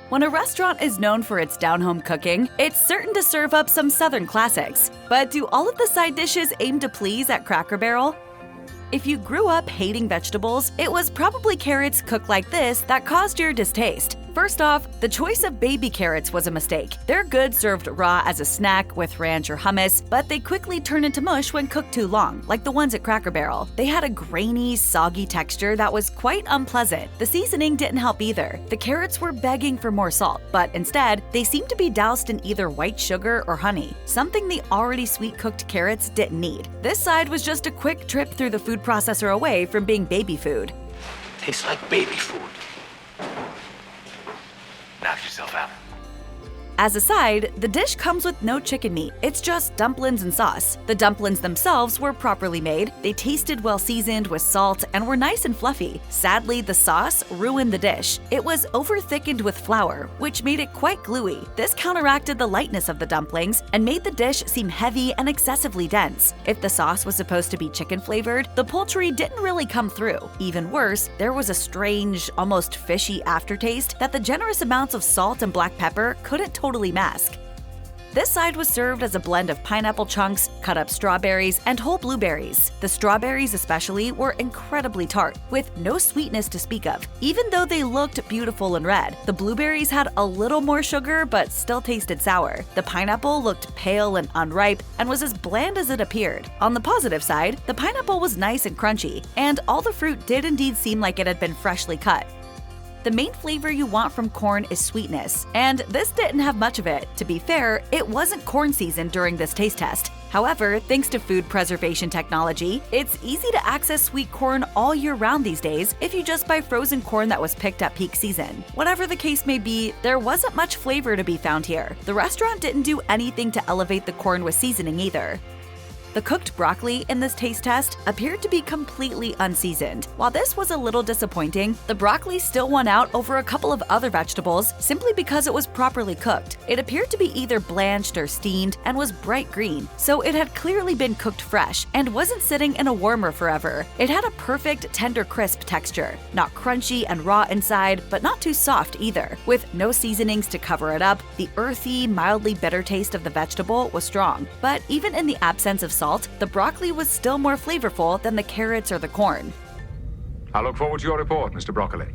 When a restaurant is known for its down-home cooking, it's certain to serve up some Southern classics. But do all of the side dishes aim to please at Cracker Barrel? If you grew up hating vegetables, it was probably carrots cooked like this that caused your distaste. First off, the choice of baby carrots was a mistake. They're good served raw as a snack with ranch or hummus, but they quickly turn into mush when cooked too long, like the ones at Cracker Barrel. They had a grainy, soggy texture that was quite unpleasant. The seasoning didn't help either. The carrots were begging for more salt, but instead, they seemed to be doused in either white sugar or honey, something the already sweet-cooked carrots didn't need. This side was just a quick trip through the food processor away from being baby food. Tastes like baby food. Knock yourself out. As a side, the dish comes with no chicken meat. It's just dumplings and sauce. The dumplings themselves were properly made. They tasted well seasoned with salt and were nice and fluffy. Sadly, the sauce ruined the dish. It was over-thickened with flour, which made it quite gluey. This counteracted the lightness of the dumplings and made the dish seem heavy and excessively dense. If the sauce was supposed to be chicken-flavored, the poultry didn't really come through. Even worse, there was a strange, almost fishy aftertaste that the generous amounts of salt and black pepper couldn't totally mask. This side was served as a blend of pineapple chunks, cut up strawberries, and whole blueberries. The strawberries especially were incredibly tart, with no sweetness to speak of. Even though they looked beautiful and red, the blueberries had a little more sugar but still tasted sour. The pineapple looked pale and unripe and was as bland as it appeared. On the positive side, the pineapple was nice and crunchy, and all the fruit did indeed seem like it had been freshly cut. The main flavor you want from corn is sweetness, and this didn't have much of it. To be fair, it wasn't corn season during this taste test. However, thanks to food preservation technology, it's easy to access sweet corn all year round these days if you just buy frozen corn that was picked at peak season. Whatever the case may be, there wasn't much flavor to be found here. The restaurant didn't do anything to elevate the corn with seasoning either. The cooked broccoli in this taste test appeared to be completely unseasoned. While this was a little disappointing, the broccoli still won out over a couple of other vegetables simply because it was properly cooked. It appeared to be either blanched or steamed and was bright green, so it had clearly been cooked fresh and wasn't sitting in a warmer forever. It had a perfect tender crisp texture, not crunchy and raw inside, but not too soft either. With no seasonings to cover it up, the earthy, mildly bitter taste of the vegetable was strong. But even in the absence of salt, the broccoli was still more flavorful than the carrots or the corn. I look forward to your report, Mr. Broccoli.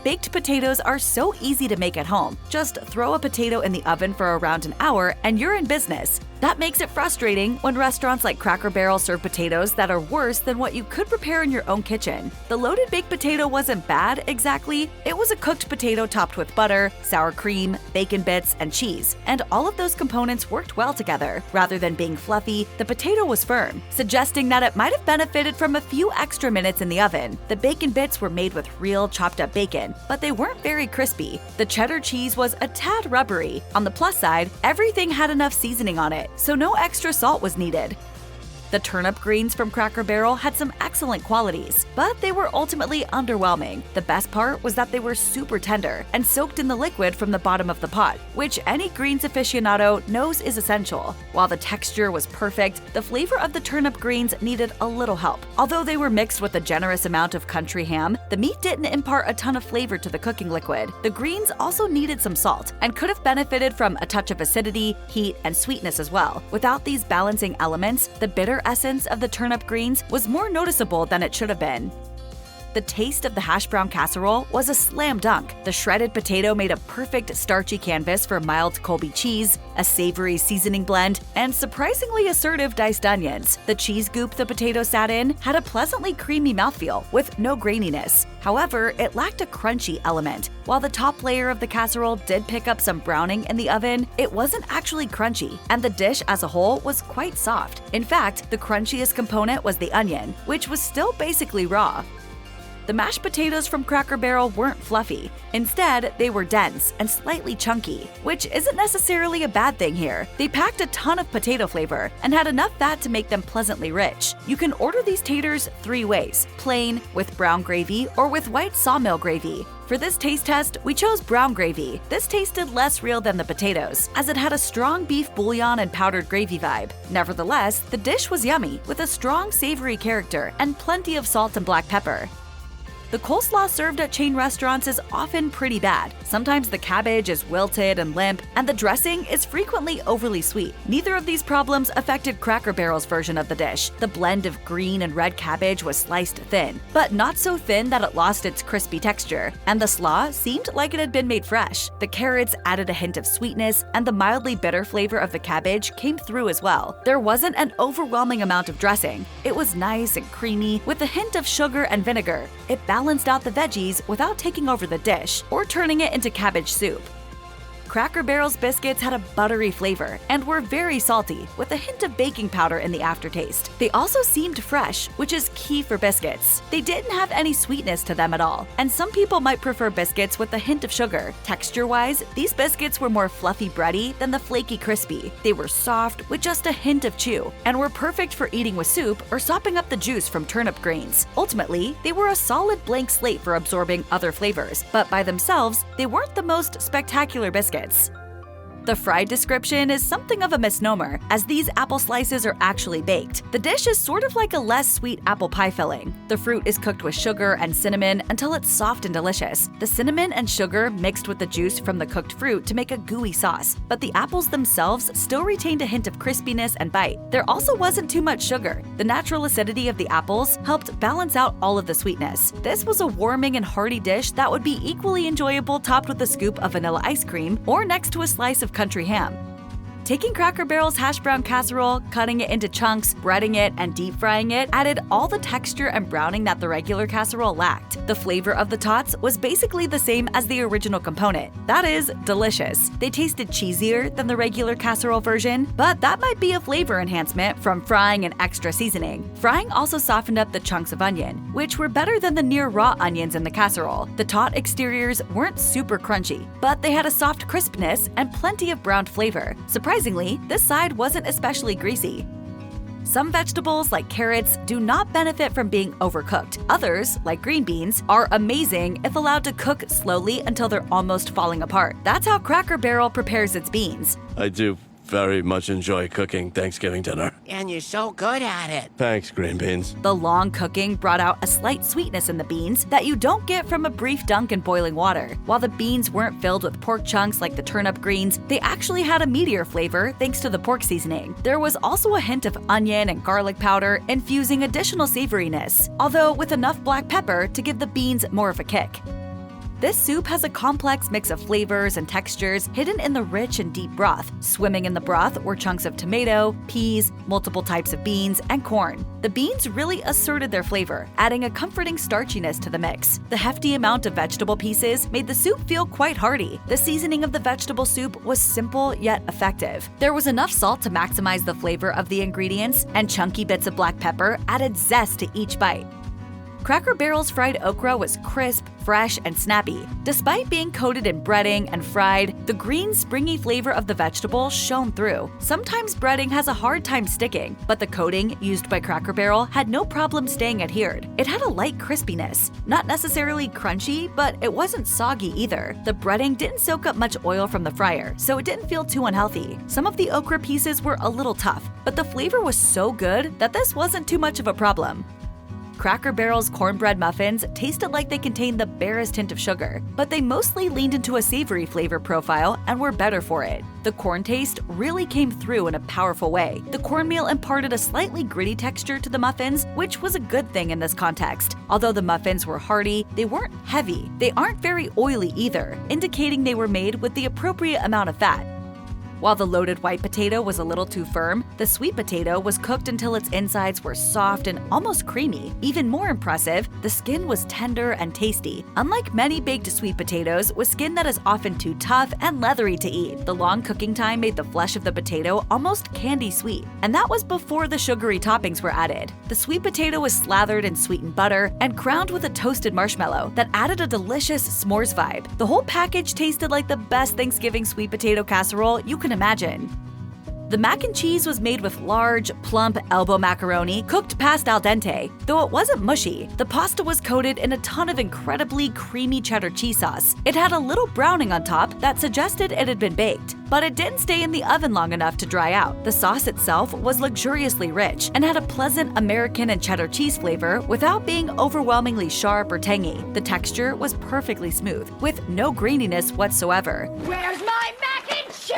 Baked potatoes are so easy to make at home. Just throw a potato in the oven for around an hour and you're in business. That makes it frustrating when restaurants like Cracker Barrel serve potatoes that are worse than what you could prepare in your own kitchen. The loaded baked potato wasn't bad exactly. It was a cooked potato topped with butter, sour cream, bacon bits, and cheese, and all of those components worked well together. Rather than being fluffy, the potato was firm, suggesting that it might have benefited from a few extra minutes in the oven. The bacon bits were made with real chopped up bacon, but they weren't very crispy. The cheddar cheese was a tad rubbery. On the plus side, everything had enough seasoning on it, so no extra salt was needed. The turnip greens from Cracker Barrel had some excellent qualities, but they were ultimately underwhelming. The best part was that they were super tender and soaked in the liquid from the bottom of the pot, which any greens aficionado knows is essential. While the texture was perfect, the flavor of the turnip greens needed a little help. Although they were mixed with a generous amount of country ham, the meat didn't impart a ton of flavor to the cooking liquid. The greens also needed some salt and could have benefited from a touch of acidity, heat, and sweetness as well. Without these balancing elements, the bitter essence of the turnip greens was more noticeable than it should have been. The taste of the Hashbrown casserole was a slam dunk. The shredded potato made a perfect starchy canvas for mild Colby cheese, a savory seasoning blend, and surprisingly assertive diced onions. The cheese goop the potato sat in had a pleasantly creamy mouthfeel with no graininess. However, it lacked a crunchy element. While the top layer of the casserole did pick up some browning in the oven, it wasn't actually crunchy, and the dish as a whole was quite soft. In fact, the crunchiest component was the onion, which was still basically raw. The mashed potatoes from Cracker Barrel weren't fluffy. Instead, they were dense and slightly chunky, which isn't necessarily a bad thing here. They packed a ton of potato flavor and had enough fat to make them pleasantly rich. You can order these taters 3 ways: plain, with brown gravy, or with white sawmill gravy. For this taste test, we chose brown gravy. This tasted less real than the potatoes, as it had a strong beef bouillon and powdered gravy vibe. Nevertheless, the dish was yummy, with a strong savory character and plenty of salt and black pepper. The coleslaw served at chain restaurants is often pretty bad. Sometimes the cabbage is wilted and limp, and the dressing is frequently overly sweet. Neither of these problems affected Cracker Barrel's version of the dish. The blend of green and red cabbage was sliced thin, but not so thin that it lost its crispy texture, and the slaw seemed like it had been made fresh. The carrots added a hint of sweetness, and the mildly bitter flavor of the cabbage came through as well. There wasn't an overwhelming amount of dressing. It was nice and creamy with a hint of sugar and vinegar. It balanced out the veggies without taking over the dish or turning it into cabbage soup. Cracker Barrel's biscuits had a buttery flavor and were very salty, with a hint of baking powder in the aftertaste. They also seemed fresh, which is key for biscuits. They didn't have any sweetness to them at all, and some people might prefer biscuits with a hint of sugar. Texture-wise, these biscuits were more fluffy bready than the flaky crispy. They were soft with just a hint of chew, and were perfect for eating with soup or sopping up the juice from turnip greens. Ultimately, they were a solid blank slate for absorbing other flavors, but by themselves, they weren't the most spectacular biscuits. The fried description is something of a misnomer, as these apple slices are actually baked. The dish is sort of like a less sweet apple pie filling. The fruit is cooked with sugar and cinnamon until it's soft and delicious. The cinnamon and sugar mixed with the juice from the cooked fruit to make a gooey sauce, but the apples themselves still retained a hint of crispiness and bite. There also wasn't too much sugar. The natural acidity of the apples helped balance out all of the sweetness. This was a warming and hearty dish that would be equally enjoyable topped with a scoop of vanilla ice cream or next to a slice of country ham. Taking Cracker Barrel's Hashbrown casserole, cutting it into chunks, breading it, and deep frying it added all the texture and browning that the regular casserole lacked. The flavor of the tots was basically the same as the original component. That is, delicious. They tasted cheesier than the regular casserole version, but that might be a flavor enhancement from frying and extra seasoning. Frying also softened up the chunks of onion, which were better than the near raw onions in the casserole. The tot exteriors weren't super crunchy, but they had a soft crispness and plenty of browned flavor. Surprisingly, this side wasn't especially greasy. Some vegetables, like carrots, do not benefit from being overcooked. Others, like green beans, are amazing if allowed to cook slowly until they're almost falling apart. That's how Cracker Barrel prepares its beans. I do very much enjoy cooking Thanksgiving dinner. And you're so good at it. Thanks, green beans. The long cooking brought out a slight sweetness in the beans that you don't get from a brief dunk in boiling water. While the beans weren't filled with pork chunks like the turnip greens, they actually had a meatier flavor thanks to the pork seasoning. There was also a hint of onion and garlic powder, infusing additional savoriness, although with enough black pepper to give the beans more of a kick. This soup has a complex mix of flavors and textures hidden in the rich and deep broth. Swimming in the broth were chunks of tomato, peas, multiple types of beans, and corn. The beans really asserted their flavor, adding a comforting starchiness to the mix. The hefty amount of vegetable pieces made the soup feel quite hearty. The seasoning of the vegetable soup was simple yet effective. There was enough salt to maximize the flavor of the ingredients, and chunky bits of black pepper added zest to each bite. Cracker Barrel's fried okra was crisp, fresh, and snappy. Despite being coated in breading and fried, the green, springy flavor of the vegetable shone through. Sometimes breading has a hard time sticking, but the coating used by Cracker Barrel had no problem staying adhered. It had a light crispiness. Not necessarily crunchy, but it wasn't soggy either. The breading didn't soak up much oil from the fryer, so it didn't feel too unhealthy. Some of the okra pieces were a little tough, but the flavor was so good that this wasn't too much of a problem. Cracker Barrel's cornbread muffins tasted like they contained the barest hint of sugar, but they mostly leaned into a savory flavor profile and were better for it. The corn taste really came through in a powerful way. The cornmeal imparted a slightly gritty texture to the muffins, which was a good thing in this context. Although the muffins were hearty, they weren't heavy. They aren't very oily either, indicating they were made with the appropriate amount of fat. While the loaded white potato was a little too firm, the sweet potato was cooked until its insides were soft and almost creamy. Even more impressive, the skin was tender and tasty. Unlike many baked sweet potatoes, with skin that is often too tough and leathery to eat, the long cooking time made the flesh of the potato almost candy sweet, and that was before the sugary toppings were added. The sweet potato was slathered in sweetened butter and crowned with a toasted marshmallow that added a delicious s'mores vibe. The whole package tasted like the best Thanksgiving sweet potato casserole you can imagine. The mac and cheese was made with large, plump elbow macaroni cooked past al dente. Though it wasn't mushy, the pasta was coated in a ton of incredibly creamy cheddar cheese sauce. It had a little browning on top that suggested it had been baked, but it didn't stay in the oven long enough to dry out. The sauce itself was luxuriously rich and had a pleasant American and cheddar cheese flavor without being overwhelmingly sharp or tangy. The texture was perfectly smooth, with no graininess whatsoever. Where's my mac and cheese?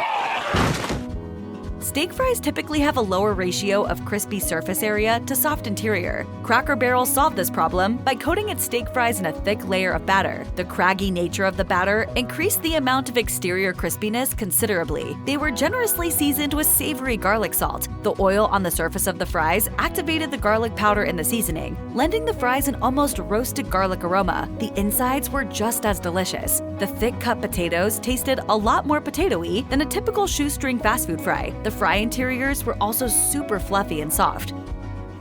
Steak fries typically have a lower ratio of crispy surface area to soft interior. Cracker Barrel solved this problem by coating its steak fries in a thick layer of batter. The craggy nature of the batter increased the amount of exterior crispiness considerably. They were generously seasoned with savory garlic salt. The oil on the surface of the fries activated the garlic powder in the seasoning, lending the fries an almost roasted garlic aroma. The insides were just as delicious. The thick-cut potatoes tasted a lot more potato-y than a typical shoestring fast food fry. The fry interiors were also super fluffy and soft.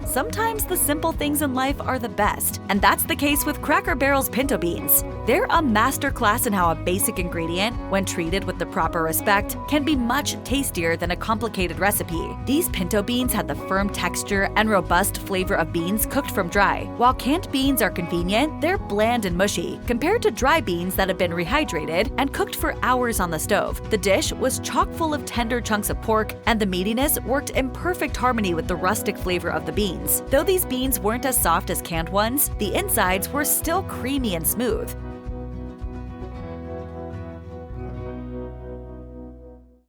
Sometimes the simple things in life are the best, and that's the case with Cracker Barrel's pinto beans. They're a masterclass in how a basic ingredient, when treated with the proper respect, can be much tastier than a complicated recipe. These pinto beans had the firm texture and robust flavor of beans cooked from dry. While canned beans are convenient, they're bland and mushy compared to dry beans that have been rehydrated and cooked for hours on the stove. The dish was chock full of tender chunks of pork, and the meatiness worked in perfect harmony with the rustic flavor of the beans. Though these beans weren't as soft as canned ones, the insides were still creamy and smooth.